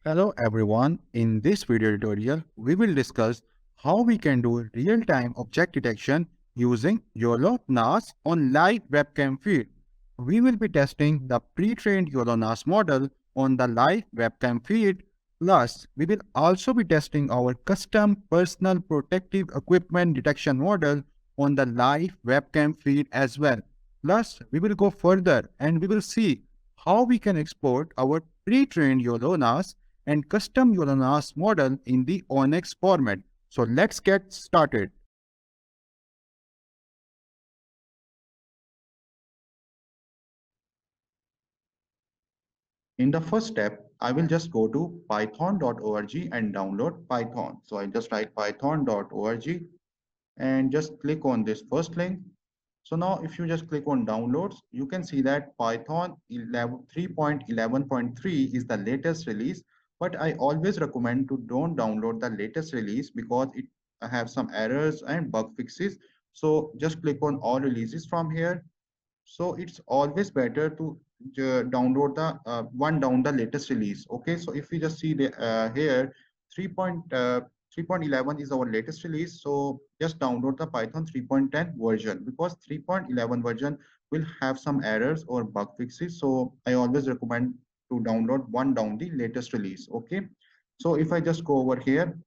Hello everyone, in this video tutorial, we will discuss how we can do real-time object detection using YOLO-NAS on live webcam feed. We will be testing the pre-trained YOLO-NAS model on the live webcam feed. Plus, we will also be testing our custom personal protective equipment detection model on the live webcam feed as well. Plus, we will go further and we will see how we can export our pre-trained YOLO-NAS and custom YOLO-NAS model in the ONNX format. So let's get started. In the first step, I will just go to python.org and download Python. So I just write python.org and just click on this first link. So now if you just click on downloads, you can see that Python 3.11.3 is the latest release, but I always recommend to don't download the latest release because it have some errors and bug fixes. So just click on all releases from here. So it's always better to download the down the latest release. Okay, so if we just see the here 3.11 is our latest release, so just download the Python 3.10 version because 3.11 version will have some errors or bug fixes. So I always recommend to download down the latest release. Okay, so if I just go over here,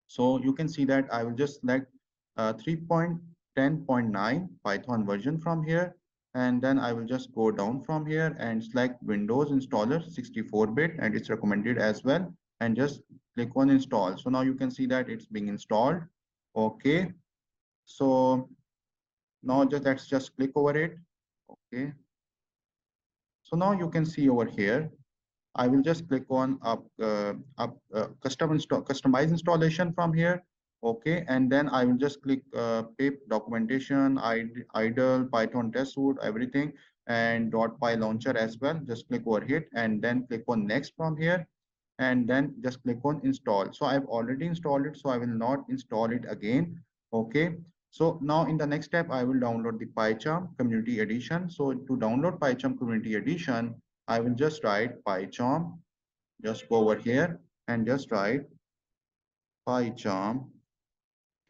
so you can see that I will just select 3.10.9 Python version from here. And then I will just go down from here and select Windows installer 64-bit, and it's recommended as well. And just click on install. So now you can see that it's being installed. Okay. So now let's just click over it. Okay. So now you can see over here, I will just click on customize installation from here. Okay, and then I will just click pip documentation, idle, Python test suite, everything, and .py launcher as well. Just click over here and then click on next from here, and then just click on install. So I've already installed it, so I will not install it again. Okay. So now in the next step, I will download the PyCharm Community Edition. So to download PyCharm Community Edition, I will just write PyCharm, just go over here and just write PyCharm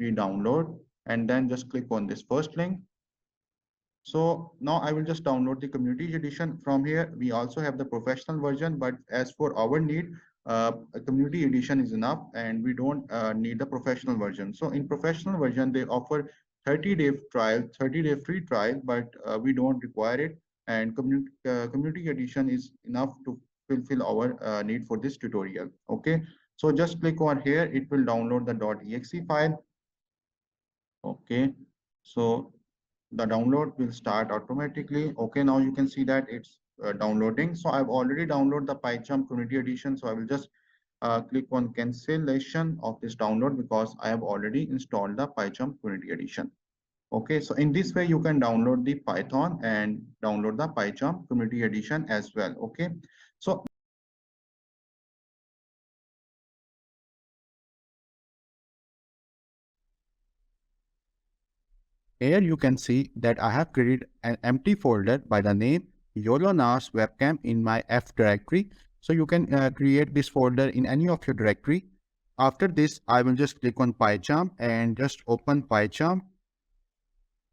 re-download, and then just click on this first link. So now I will just download the community edition from here. We also have the professional version, but as for our need, a community edition is enough and we don't need the professional version. So in professional version, they offer 30-day trial, 30-day free trial, but we don't require it. And community edition is enough to fulfill our need for this tutorial. Okay. So just click on here. It will download the .exe file. Okay. So the download will start automatically. Okay, now you can see that it's downloading. So I've already downloaded the PyCharm Community Edition. So I will just click on cancellation of this download because I have already installed the PyCharm Community Edition. Okay, so in this way you can download the Python and download the PyCharm Community Edition as well. Okay, so Here you can see that I have created an empty folder by the name YOLO-NAS Webcam in my F directory. So you can create this folder in any of your directory. After this, I will just click on PyCharm and just open PyCharm.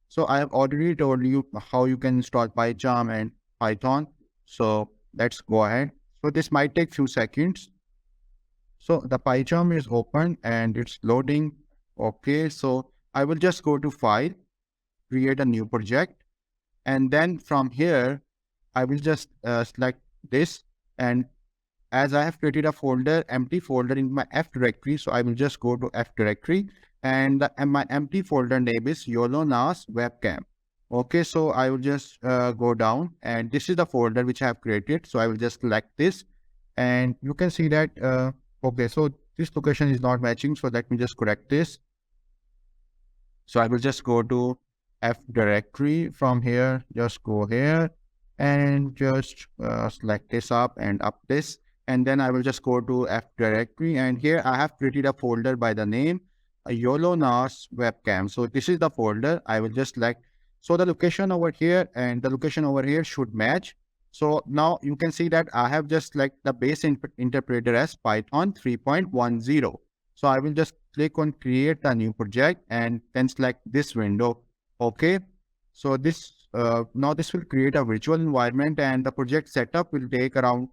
So I have already told you how you can install PyCharm and Python. So let's go ahead. So this might take few seconds. So the PyCharm is open and it's loading. Okay, so I will just go to File, create a new project, and then from here I will just select this, and as I have created a folder, empty folder in my F directory, so I will just go to F directory, and my empty folder name is YOLO-NAS Webcam. Okay, so I will just go down, and this is the folder which I have created. So I will just select this, and you can see that okay, so this location is not matching, so let me just correct this. So I will just go to F directory. From here, just go here and just select this up and up this, and then I will just go to F directory, and here I have created a folder by the name YOLO-NAS Webcam. So this is the folder. I will just select, so the location over here and the location over here should match. So now you can see that I have just like the base interpreter as Python 3.10. So I will just click on create a new project and then select this window. Okay. So this now this will create a virtual environment and the project setup will take around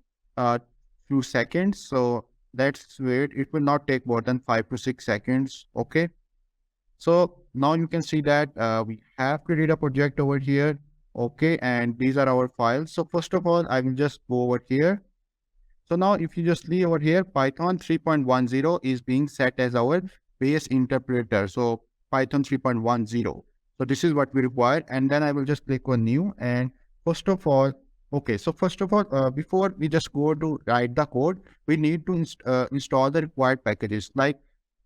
few seconds. So let's wait. It will not take more than 5 to 6 seconds. Okay. So now you can see that we have created a project over here. Okay, and these are our files. So first of all, I will just go over here. So now if you just leave over here, Python 3.10 is being set as our base interpreter. So Python 3.10. So this is what we require. And then I will just click on new. And first of all, okay, so first of all, before we just go to write the code, we need to install the required packages. Like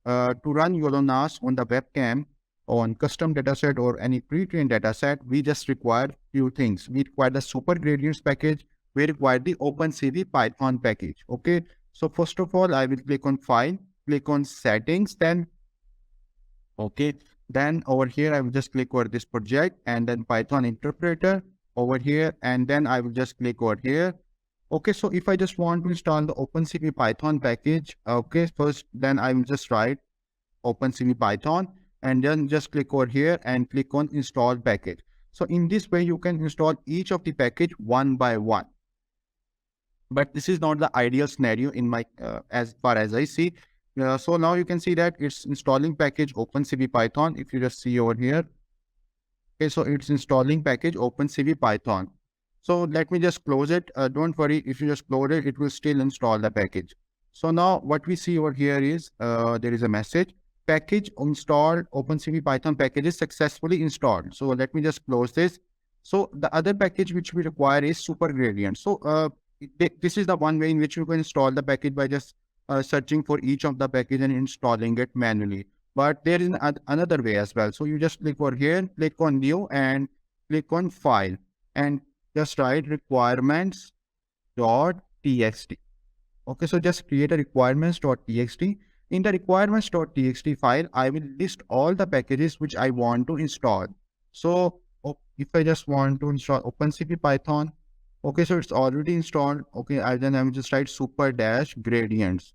to run YOLO-NAS on the webcam, on custom dataset or any pre-trained dataset, we just require few things. We require the super gradients package. We require the opencv Python package. Okay. So first of all, I will click on file, click on settings, then okay. Then over here, I will just click over this project and then Python interpreter over here. And then I will just click over here. Okay, so if I just want to install the opencv Python package, okay, first then I will just write opencv Python and then just click over here and click on install package. So in this way, you can install each of the package one by one. But this is not the ideal scenario in my as far as I see. So now you can see that it's installing package opencv Python. If you just see over here, okay, so it's installing package opencv Python. So let me just close it. Don't worry, if you just close it, it will still install the package. So now what we see over here is there is a message, package installed, opencv Python package is successfully installed. So let me just close this. So the other package which we require is super gradient. So this is the one way in which you can install the package by just searching for each of the package and installing it manually. But there is another way as well. So you just click over here, click on new and click on file and just write requirements.txt. Okay, so just create a requirements.txt. In the requirements.txt file, I will list all the packages which I want to install. So if I just want to install opencv Python, okay, so it's already installed. Okay, then I will just write super dash gradients.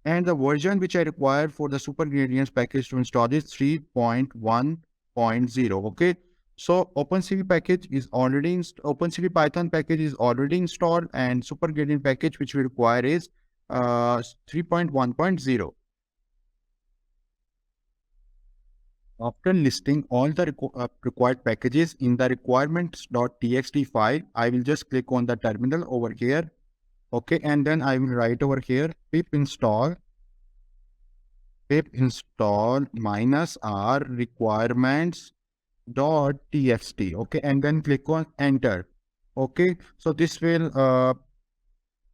And the version which I require for the super gradients package to install is 3.1.0. Okay. So opencv package is already opencv Python package is already installed and super gradient package which we require is 3.1.0. After listing all the required packages in the requirements.txt file, I will just click on the terminal over here. Okay, and then I will write over here pip install -r requirements.txt. Okay, and then click on enter. Okay, so this will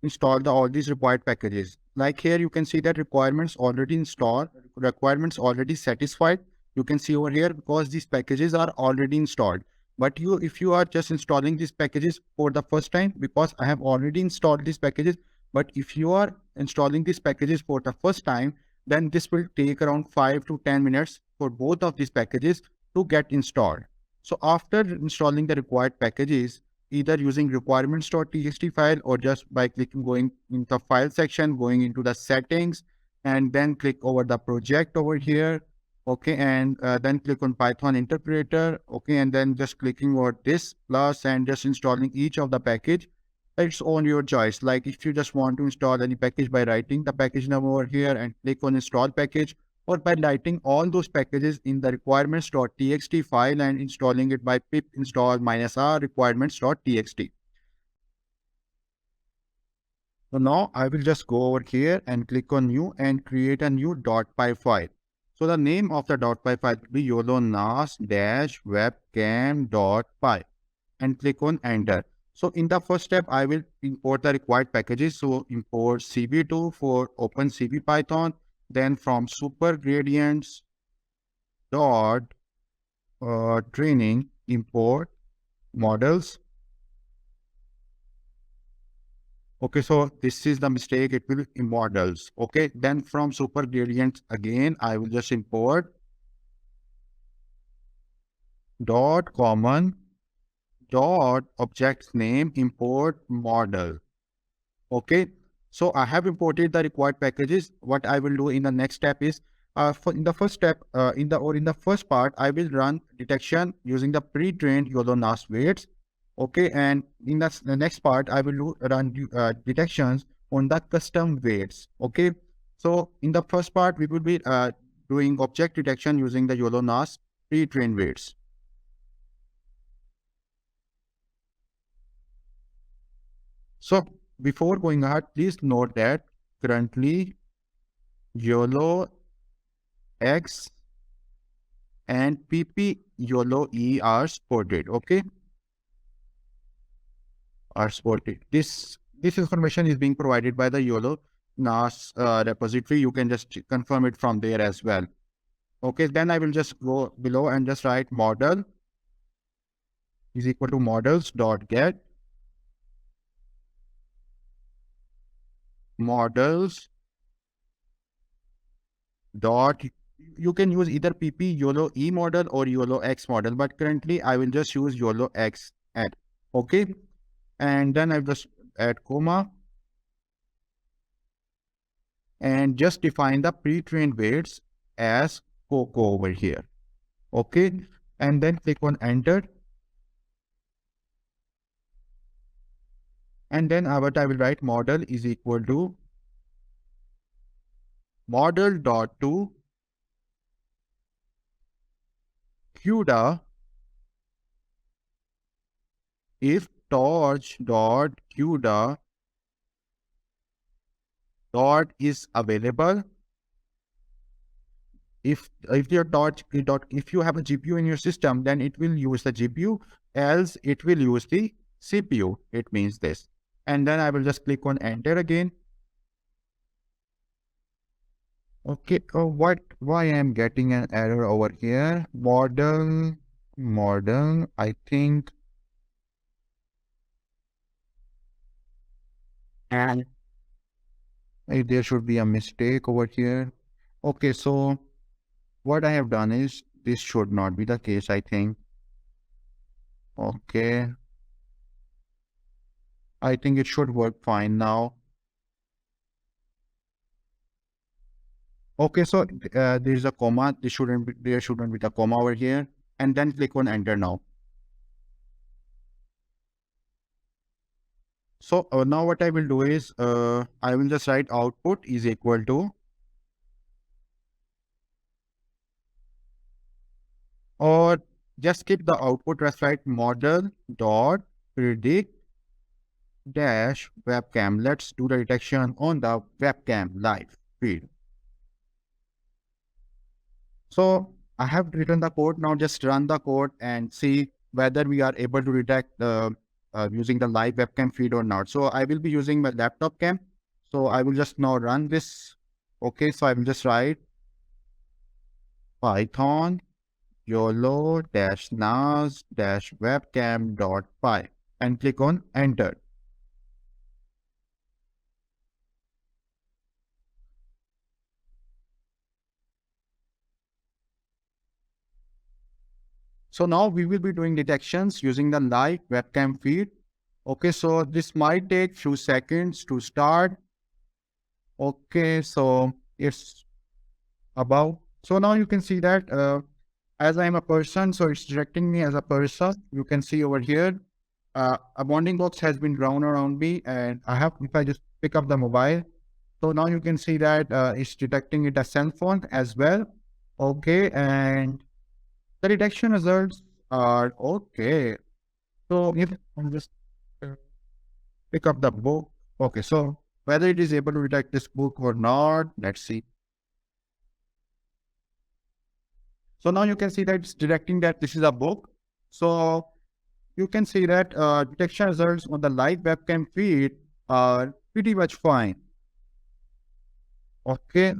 install all these required packages. Like here, you can see that requirements already installed, requirements already satisfied. You can see over here because these packages are already installed. But if you are just installing these packages for the first time, because I have already installed these packages, but if you are installing these packages for the first time, then this will take around 5 to 10 minutes for both of these packages to get installed. So after installing the required packages, either using requirements.txt file or just by going in the file section, going into the settings, and then click over the project over here. Okay, and then click on Python interpreter. Okay, and then just clicking over this plus and just installing each of the package. It's on your choice. Like if you just want to install any package by writing the package number over here and click on install package, or by writing all those packages in the requirements.txt file and installing it by pip install -r requirements.txt. So now I will just go over here and click on new and create a new .py file. So the name of the .py file will be YOLO-NAS-webcam.py and click on enter. So in the first step, I will import the required packages. So import cv2 for opencv Python, then from super gradients training import models. Okay, so this is the mistake. It will be models. Okay, then from super gradients again, I will just import .common dot object name import model. Okay, so I have imported the required packages. What I will do in the next step is, in the first step, in the first part, I will run detection using the pre-trained YOLO-NAS weights. Okay, and in the next part, I will run detections on the custom weights. Okay, so in the first part, we will be doing object detection using the YOLO-NAS pre-trained weights. So before going ahead, please note that currently YOLO-X and pp-YOLO-E are supported. Okay, are supported. This information is being provided by the YOLO-NAS repository. You can just confirm it from there as well. Okay, then I will just go below and just write model is equal to models.get models dot, you can use either pp YOLO-E model or YOLO-X model, but currently I will just use YOLO-X add. Okay, and then I'll just add comma and just define the pre-trained weights as Coco over here. Okay, and then click on enter. And then what I will write model is equal to model dot to 𝗬𝗢𝗟𝗢 if torch dot 𝗬𝗢𝗟 dot is available. If your torch dot, if you have a GPU in your system, then it will use the GPU, else it will use the CPU. It means this. And then I will just click on enter again. Okay, why I am getting an error over here? Model, I think. And there should be a mistake over here. Okay, so what I have done is, this should not be the case, I think. Okay, I think it should work fine now. Okay, so there's a comma. There shouldn't be the comma over here. And then click on enter now. So now what I will do is, I will just write output is equal to, or just skip the output, just write model dot predict dash webcam. Let's do the detection on the webcam live feed. So I have written the code. Now just run the code and see whether we are able to detect using the live webcam feed or not. So I will be using my laptop cam. So I will just now run this. Okay, so I will just write Python YOLO-NAS-webcam.py and click on enter. So now we will be doing detections using the live webcam feed. Okay, so this might take few seconds to start. Okay, so it's above. So now you can see that as I am a person, so it's detecting me as a person. You can see over here, a bounding box has been drawn around me, and if I just pick up the mobile, so now you can see that it's detecting it as cell phone as well. Okay, and the detection results are okay. So if I just pick up the book, okay, so whether it is able to detect this book or not, let's see. So now you can see that it's detecting that this is a book. So you can see that detection results on the live webcam feed are pretty much fine. Okay,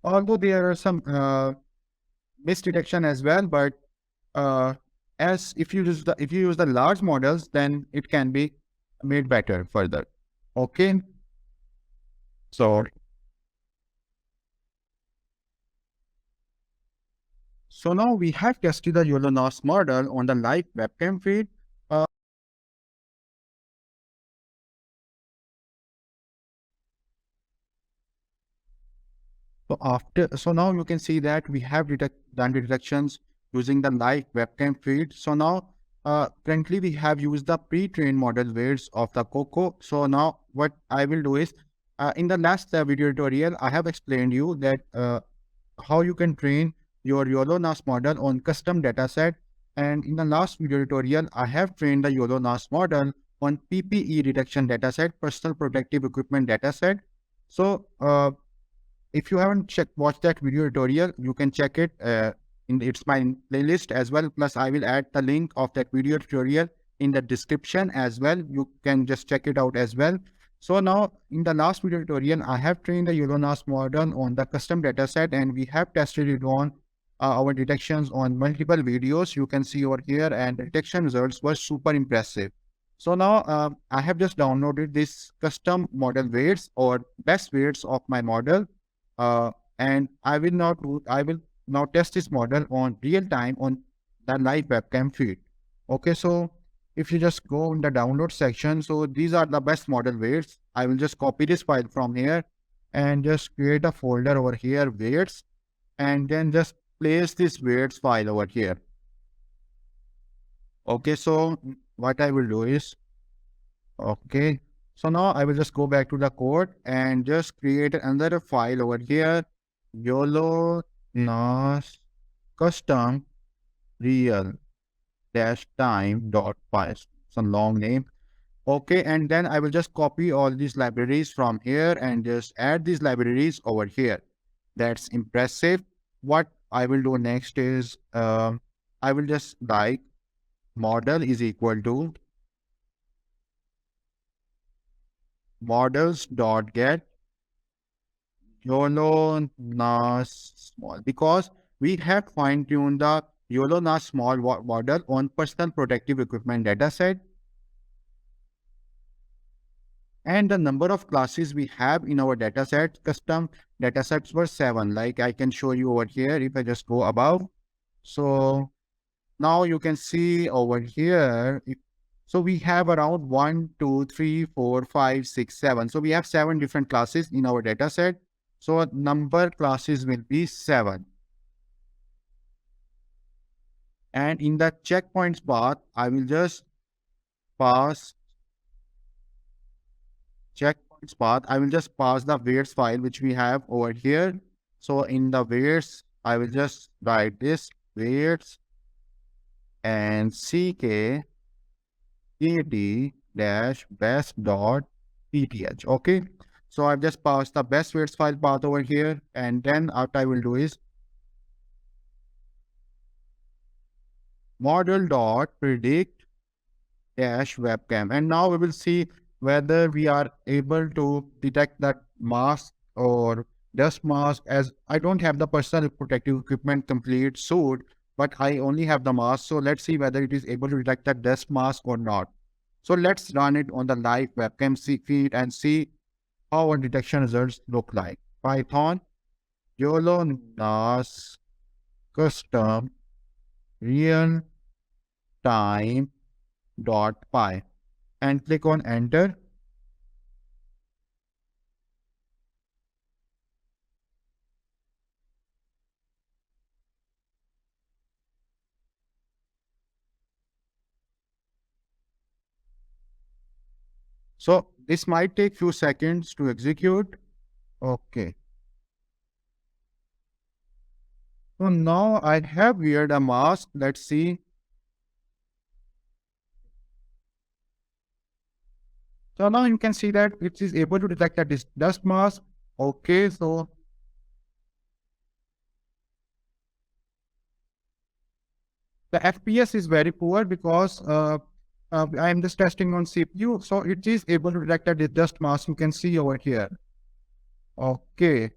although there are some misdetection as well, but as if you use the large models, then it can be made better further. Okay, so now we have tested the YOLO-NAS model on the live webcam feed. So now you can see that we have done the detections using the live webcam feed. So now currently we have used the pre-trained model weights of the Coco. So now what I will do is in the last video tutorial, I have explained you that how you can train your YOLO-NAS model on custom dataset. And in the last video tutorial, I have trained the YOLO-NAS model on PPE detection dataset, personal protective equipment dataset. So if you haven't watched that video tutorial, you can check it it's my playlist as well. Plus, I will add the link of that video tutorial in the description as well. You can just check it out as well. So now in the last video tutorial, I have trained the YOLO-NAS model on the custom dataset, and we have tested it on our detections on multiple videos. You can see over here, and the detection results were super impressive. So now I have just downloaded this custom model weights or best weights of my model. And I will now test this model on real time on the live webcam feed. Okay, so if you just go in the download section, so these are the best model weights. I will just copy this file from here and just create a folder over here, weights, and then just place this weights file over here. Okay, so what I will do is, okay, so now I will just go back to the code and just create another file over here, YOLO-NAS custom real-time.py. It's a long name. Okay, and then I will just copy all these libraries from here and just add these libraries over here. That's impressive. What I will do next is I will just like model is equal to models.get YOLO-NAS small, because we have fine-tuned the YOLO-NAS small model on personal protective equipment dataset. And the number of classes we have in our dataset, custom datasets were 7. Like I can show you over here if I just go above. So now you can see over here, so we have around 1, 2, 3, 4, 5, 6, 7. So we have 7 different classes in our dataset. So number classes will be 7. And in the checkpoints path, I will just pass checkpoints path. I will just pass the weights file which we have over here. So in the weights, I will just write this weights and ck-best.pth. Okay, so I've just passed the best weights file path over here, and then what I will do is model.predict-webcam, and now we will see whether we are able to detect that mask or dust mask, as I don't have the personal protective equipment complete suit, but I only have the mask. So let's see whether it is able to detect that dust mask or not. So let's run it on the live webcam feed and see how our detection results look like. Python YOLO-NAS custom real-time.py and click on enter. So this might take few seconds to execute. Okay. So now I have weared a mask. Let's see. So now you can see that it is able to detect that this dust mask. Okay, so the FPS is very poor because I am just testing on CPU. So it is able to detect that this dust mask. You can see over here. Okay,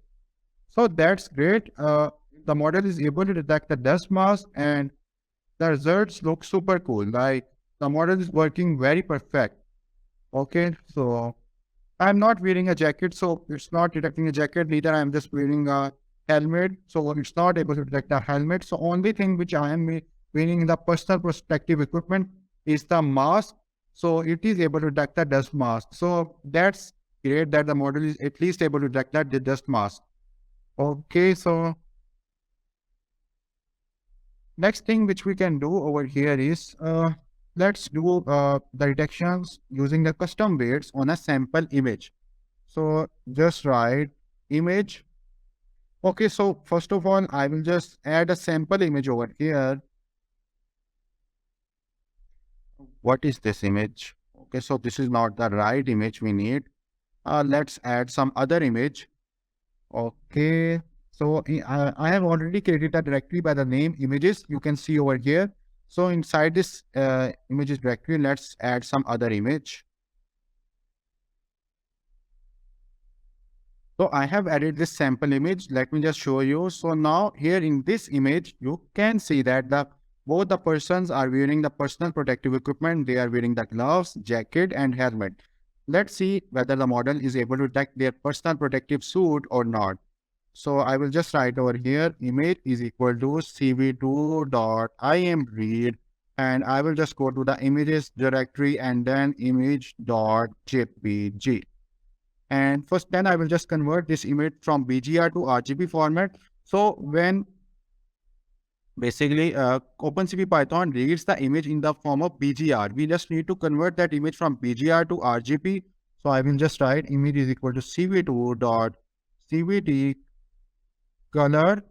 so that's great. The model is able to detect the dust mask, and the results look super cool. Like the model is working very perfect. Okay, so I'm not wearing a jacket, so it's not detecting a jacket. Neither I'm just wearing a helmet, so it's not able to detect a helmet. So only thing which I am wearing in the personal protective equipment is the mask. So it is able to detect the dust mask. So that's great that the model is at least able to detect that the dust mask. Okay, so next thing which we can do over here is let's do the detections using the custom weights on a sample image. So just write image. Okay, so first of all, I will just add a sample image over here. What is this image? Okay, so this is not the right image we need. Let's add some other image. Okay, so I have already created a directory by the name images. You can see over here. So inside this images directory, let's add some other image. So I have added this sample image. Let me just show you. So now here in this image, you can see that both the persons are wearing the personal protective equipment. They are wearing the gloves, jacket, and helmet. Let's see whether the model is able to detect their personal protective suit or not. So I will just write over here, image is equal to cv2.imread, and I will just go to the images directory and then image.jpg. And first, then I will just convert this image from BGR to RGB format. So when basically OpenCV Python reads the image in the form of BGR, we just need to convert that image from BGR to RGB. So I will just write image is equal to cv2.cvt color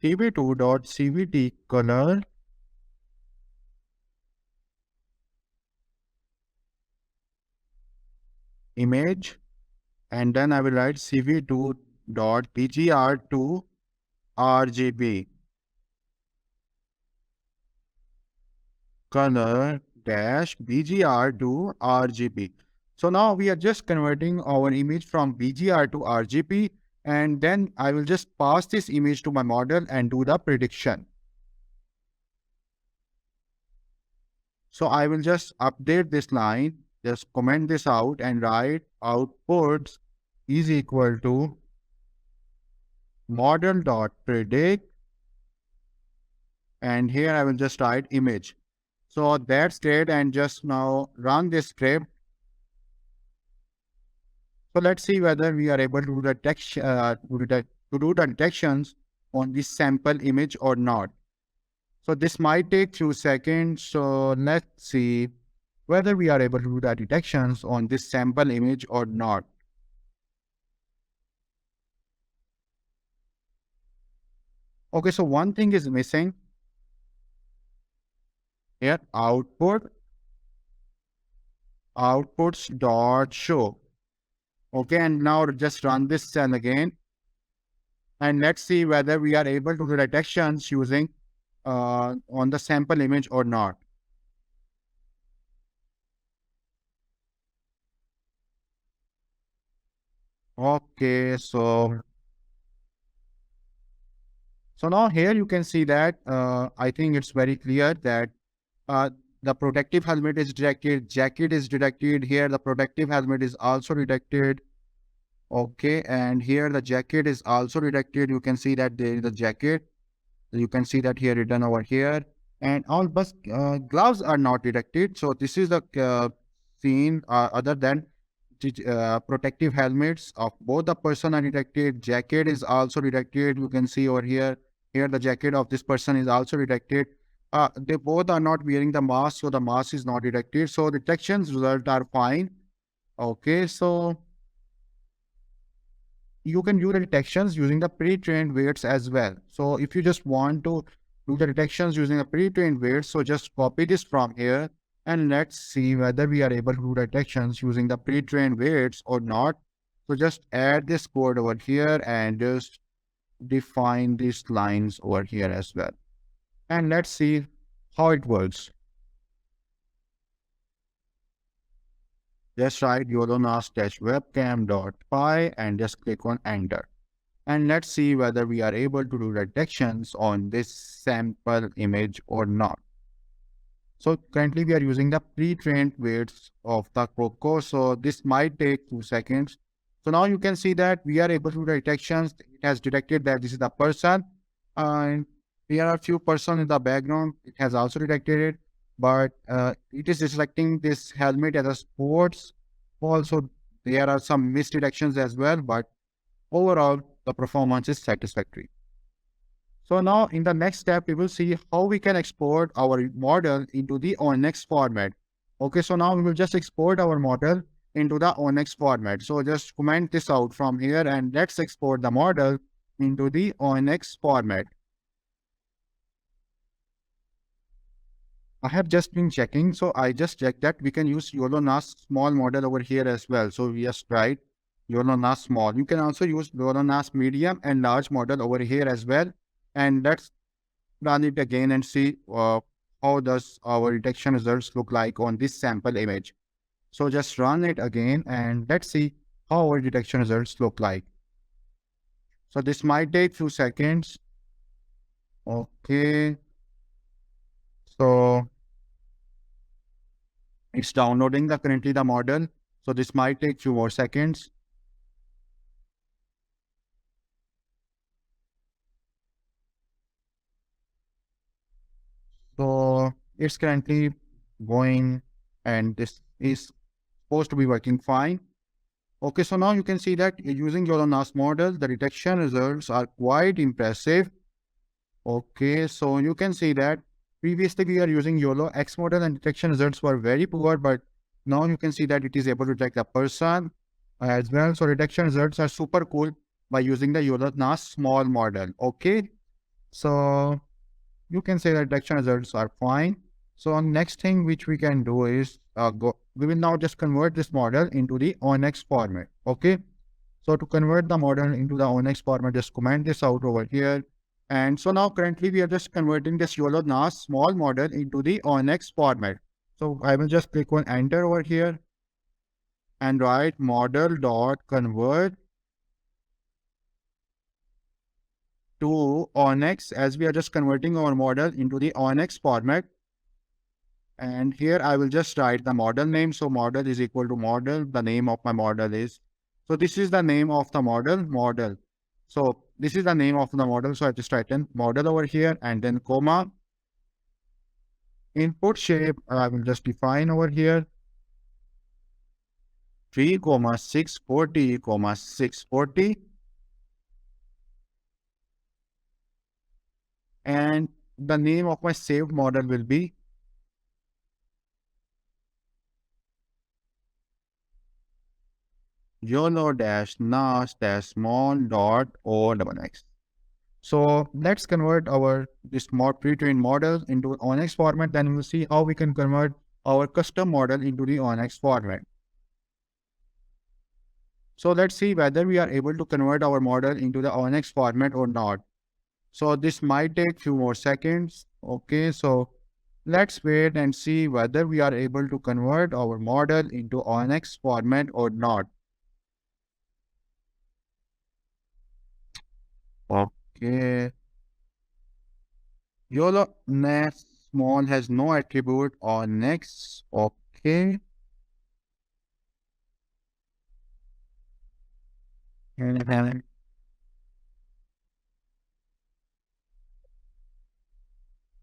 cv2.cvt color image, and then I will write cv2.bgr to RGB color dash BGR to RGB. So now we are just converting our image from BGR to RGB, and then I will just pass this image to my model and do the prediction. So I will just update this line, just comment this out and write outputs is equal to model.predict, and here I will just write image. So that's it, and just now run this script. So let's see whether we are able to do the do the detections on this sample image or not. So this might take few seconds. So let's see whether we are able to do the detections on this sample image or not. Okay, so one thing is missing here, outputs dot show. Okay, and now just run this cell again, and let's see whether we are able to do detections using on the sample image or not. Okay, so now here you can see that I think it's very clear that the protective helmet is detected, jacket is detected. Here the protective helmet is also detected. Okay, and here the jacket is also detected. You can see that there is a jacket. You can see that here written over here, and all but gloves are not detected. So this is the scene other than protective helmets of both the person are detected. Jacket is also detected. You can see over here. Here the jacket of this person is also detected. They both are not wearing the mask, so the mask is not detected. So detections result are fine. Okay, so you can do the detections using the pre-trained weights as well. So if you just want to do the detections using the pre-trained weights, so just copy this from here and let's see whether we are able to do detections using the pre-trained weights or not. So just add this code over here and just define these lines over here as well. And let's see how it works. Just write YOLO-NAS-webcam.py and just click on enter. And let's see whether we are able to do detections on this sample image or not. So currently we are using the pre-trained weights of the Coco. So this might take 2 seconds. So now you can see that we are able to do detections. It has detected that this is the person. And there are a few persons in the background. It has also detected it. But it is selecting this helmet as a sports. Also, there are some misdetections as well, but overall, the performance is satisfactory. So now in the next step, we will see how we can export our model into the ONNX format. Okay, so now we will just export our model into the ONNX format. So just comment this out from here and let's export the model into the ONNX format. I have just been checking, so I just checked that we can use YOLO-NAS small model over here as well. So we just write YOLO-NAS small. You can also use YOLO-NAS medium and large model over here as well. And let's run it again and see how does our detection results look like on this sample image. So just run it again and let's see how our detection results look like. So this might take few seconds. Okay. So it's downloading currently the model. So this might take few more seconds. So it's currently going and this is supposed to be working fine. Okay, so now you can see that using YOLO-NAS model, the detection results are quite impressive. Okay, so you can see that previously we are using YOLO-X model and detection results were very poor, but now you can see that it is able to detect a person as well. So detection results are super cool by using the YOLO-NAS small model. Okay, so you can say that detection results are fine. So next thing which we can do is we will now just convert this model into the ONNX format. Okay. So to convert the model into the ONNX format, just comment this out over here. And so now currently we are just converting this YOLO-NAS small model into the ONNX format. So I will just click on enter over here and write model.convert to ONNX, as we are just converting our model into the ONNX format. And here I will just write the model name. So model is equal to model. The name of my model is, so this is the name of the model. So this is the name of the model. So I just write in model over here and then comma. Input shape, I will just define over here 3,640,640. And the name of my saved model will be YOLO-NAS-small.ONNX. So let's convert this more pre-trained model into ONNX format. Then we'll see how we can convert our custom model into the ONNX format. So let's see whether we are able to convert our model into the ONNX format or not. So this might take few more seconds. Okay, so let's wait and see whether we are able to convert our model into ONNX format or not. Okay. YOLO-NAS small has no attribute ONNX. Okay.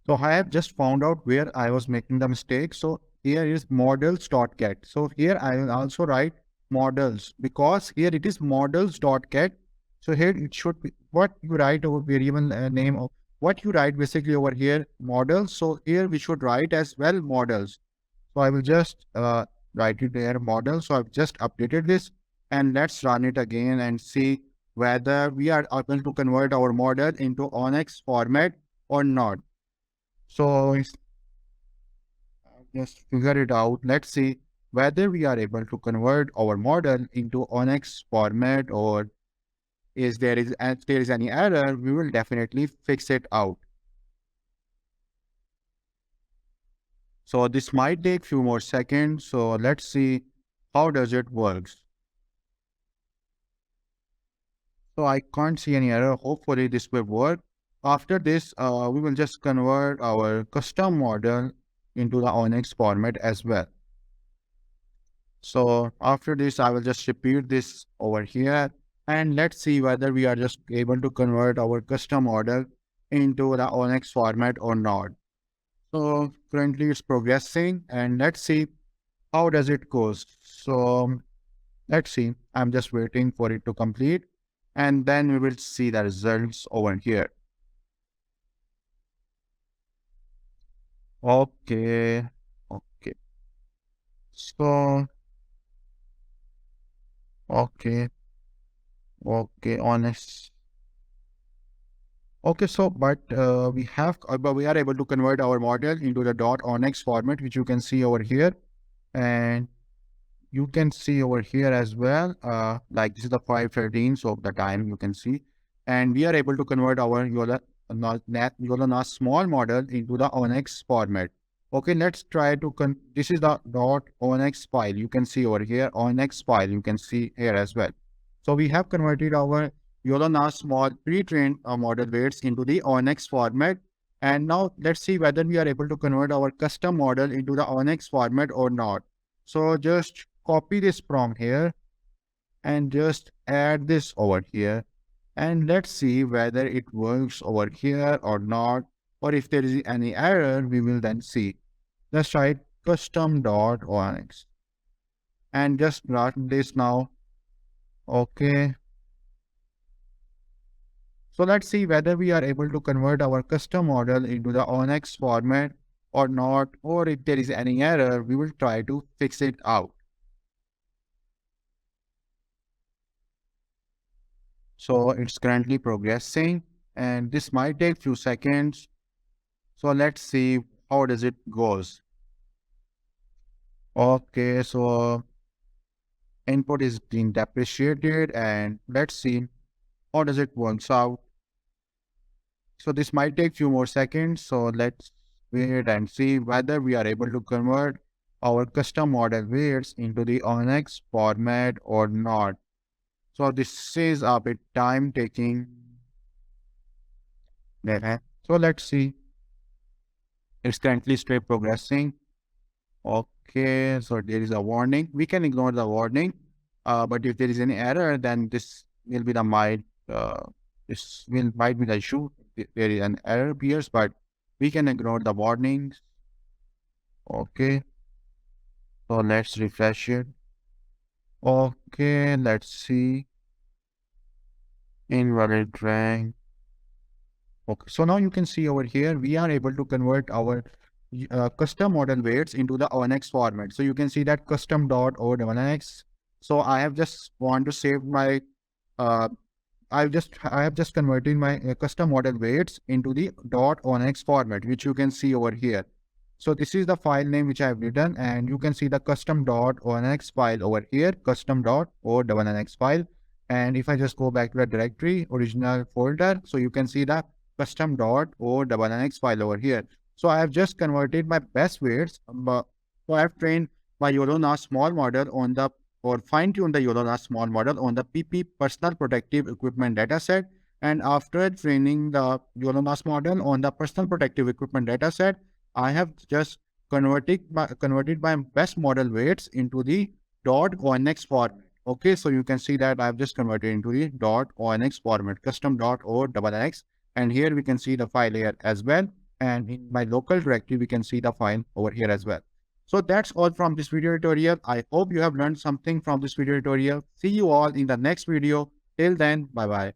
So I have just found out where I was making the mistake. So here is models.get. So here I will also write models because here it is models.get. So here it should be what you write over variable name of what you write basically over here models. So here we should write as well models. So I will just write it there model. So I've just updated this and let's run it again and see whether we are able to convert our model into ONNX format or not. So I'll just figure it out. Let's see whether we are able to convert our model into ONNX format or if there is any error, we will definitely fix it out. So this might take few more seconds. So let's see how does it works. So I can't see any error. Hopefully this will work. After this, we will just convert our custom model into the ONNX format as well. So after this, I will just repeat this over here and let's see whether we are just able to convert our custom model into the ONNX format or not. So currently it's progressing and let's see how does it goes. So Let's see. I'm just waiting for it to complete, and then we will see the results over here. Okay. Okay. So, okay. Okay. Honest. Okay. So, but we are able to convert our model into the .ONNX format, which you can see over here. And you can see over here as well, like this is the 5:13, so the time you can see, and we are able to convert our YOLO-NAS small model into the ONNX format. Okay, let's try to this is the .ONNX file. You can see over here, ONNX file. You can see here as well. So we have converted our YOLO-NAS small pre-trained model weights into the ONNX format. And now let's see whether we are able to convert our custom model into the ONNX format or not. So just copy this from here and just add this over here. And let's see whether it works over here or not. Or if there is any error, we will then see. Let's try custom.onx and just run this now. Okay. So let's see whether we are able to convert our custom model into the ONNX format or not, or if there is any error, we will try to fix it out. So it's currently progressing and this might take few seconds. So let's see how does it goes. Okay, so input is being depreciated and let's see how does it works out. So this might take few more seconds. So let's wait and see whether we are able to convert our custom model weights into the ONNX format or not. So this is a bit time taking. So let's see. It's currently still progressing. Okay, so there is a warning. We can ignore the warning. But if there is any error, then this will be the might be the issue. There is an error appears, but we can ignore the warnings. Okay. So let's refresh it. Okay, let's see. Invalid rank. Okay, so now you can see over here, we are able to convert our custom model weights into the ONNX format. So you can see that custom.ONNX. So I have just want to save my, I have just converted my custom model weights into the .ONNX format, which you can see over here. So this is the file name which I have written, and you can see the custom.ONNX file over here, custom.ONNX file. And if I just go back to the directory, original folder, so you can see the custom.ONNX file over here. So I have just converted my best weights. So I have trained my YOLO-NAS small model on the, or fine-tuned the YOLO-NAS small model on the PP personal protective equipment dataset. And after training the YOLO-NAS model on the personal protective equipment dataset, I have just converted my best model weights into the .ONNX format. Okay, so you can see that I've just converted into the .ONNX format, custom.ONNX. And here we can see the file here as well. And in my local directory, we can see the file over here as well. So that's all from this video tutorial. I hope you have learned something from this video tutorial. See you all in the next video. Till then, bye-bye.